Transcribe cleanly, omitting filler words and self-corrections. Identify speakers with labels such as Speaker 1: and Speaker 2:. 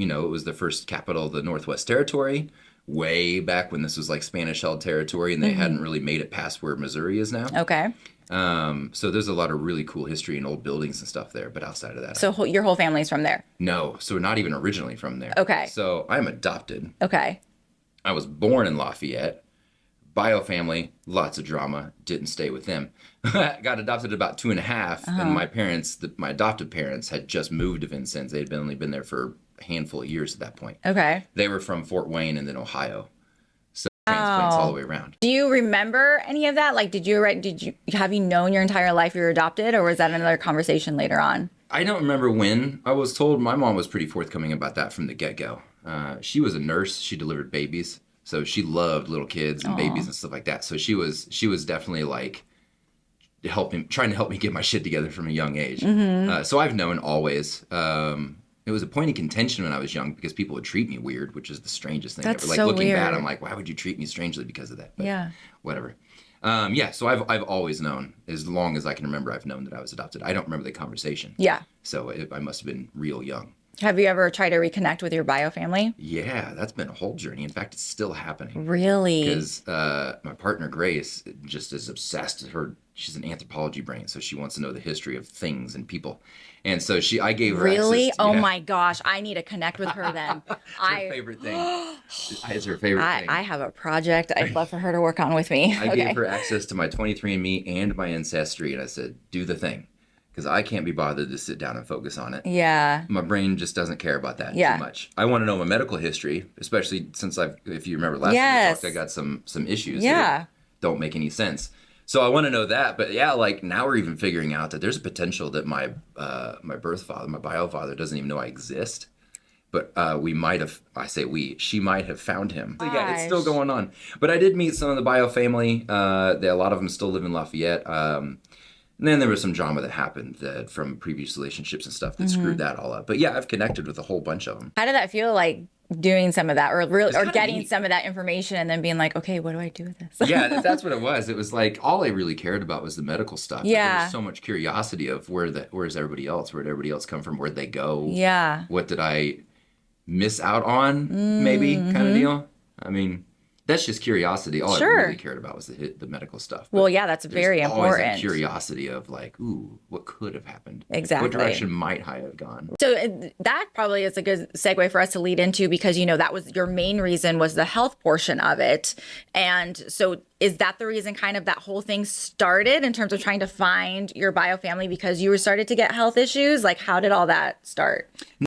Speaker 1: it was the first capital of the Northwest Territory, way back when this was like Spanish-held territory, and they hadn't really made it past where Missouri is now.
Speaker 2: Okay.
Speaker 1: So there's a lot of really cool history and old buildings and stuff there. But outside of that,
Speaker 2: So your whole family's from there.
Speaker 1: no. So we're not even originally from there.
Speaker 2: Okay.
Speaker 1: So I'm adopted.
Speaker 2: Okay.
Speaker 1: I was born in Lafayette. Bio family, lots of drama. Didn't stay with them. Got adopted at about 2.5, and my parents, my adoptive parents, had just moved to Vincennes. They'd only been there for a handful of years at that point.
Speaker 2: Okay.
Speaker 1: They were from Fort Wayne and then Ohio. So transplants all the way around.
Speaker 2: Do you remember any of that? Like, have you known your entire life you were adopted, or was that another conversation later on?
Speaker 1: I don't remember when. I was told my mom was pretty forthcoming about that from the get-go. She was a nurse. She delivered babies. So she loved little kids and babies and stuff like that. So she was definitely like trying to help me get my shit together from a young age. So I've known always. It was a point of contention when I was young because people would treat me weird, which is the strangest thing
Speaker 2: That's
Speaker 1: ever. Like
Speaker 2: so
Speaker 1: looking back,
Speaker 2: weird.
Speaker 1: I'm like, why would you treat me strangely because of that? But
Speaker 2: Yeah.
Speaker 1: whatever. So I've always known, as long as I can remember, I've known that I was adopted. I don't remember the conversation.
Speaker 2: Yeah.
Speaker 1: So I must have been real young.
Speaker 2: Have you ever tried to reconnect with your bio family?
Speaker 1: Yeah, that's been a whole journey. In fact, it's still happening.
Speaker 2: Really?
Speaker 1: Because my partner Grace just is obsessed. She's an anthropology brain, so she wants to know the history of things and people. And so I gave her
Speaker 2: Really?
Speaker 1: access to,
Speaker 2: Oh
Speaker 1: yeah,
Speaker 2: my gosh, I need to connect with her then.
Speaker 1: her favorite thing. It's her favorite thing.
Speaker 2: I have a project I'd love for her to work on with me.
Speaker 1: I gave her access to my 23andMe and my Ancestry, and I said, do the thing. Because I can't be bothered to sit down and focus on it.
Speaker 2: Yeah.
Speaker 1: My brain just doesn't care about that
Speaker 2: Yeah.
Speaker 1: too much. I want to know my medical history, especially since if you remember last
Speaker 2: Yes.
Speaker 1: time we talked, I got some issues
Speaker 2: Yeah.
Speaker 1: that don't make any sense. So I want to know that. But yeah, like now we're even figuring out that there's a potential that my birth father, my bio father, doesn't even know I exist. But we might have, she might have found him. So yeah, it's still
Speaker 2: Gosh.
Speaker 1: going on. But I did meet some of the bio family. A lot of them still live in Lafayette. And then there was some drama that happened from previous relationships and stuff that screwed that all up. But yeah, I've connected with a whole bunch of them.
Speaker 2: How did that feel like doing some of that or
Speaker 1: kinda
Speaker 2: getting
Speaker 1: neat.
Speaker 2: some of that information and then being like, okay, what do I do with this?
Speaker 1: Yeah, that's what it was. It was like all I really cared about was the medical stuff. But there
Speaker 2: Yeah.
Speaker 1: was so much curiosity of where's everybody else? Where'd everybody else come from? Where'd they go?
Speaker 2: Yeah.
Speaker 1: What did I miss out on? Maybe kind of deal. I mean, that's just curiosity. All
Speaker 2: Sure.
Speaker 1: I really cared about was the medical stuff. But
Speaker 2: Well, yeah, that's
Speaker 1: there's
Speaker 2: very
Speaker 1: always that
Speaker 2: important.
Speaker 1: curiosity of like, ooh, what could have happened?
Speaker 2: Exactly.
Speaker 1: What direction might I have gone?
Speaker 2: So that probably is a good segue for us to lead into because, that was your main reason was the health portion of it. And so is that the reason kind of that whole thing started in terms of trying to find your bio family because you were started to get health issues? Like, how did all that start?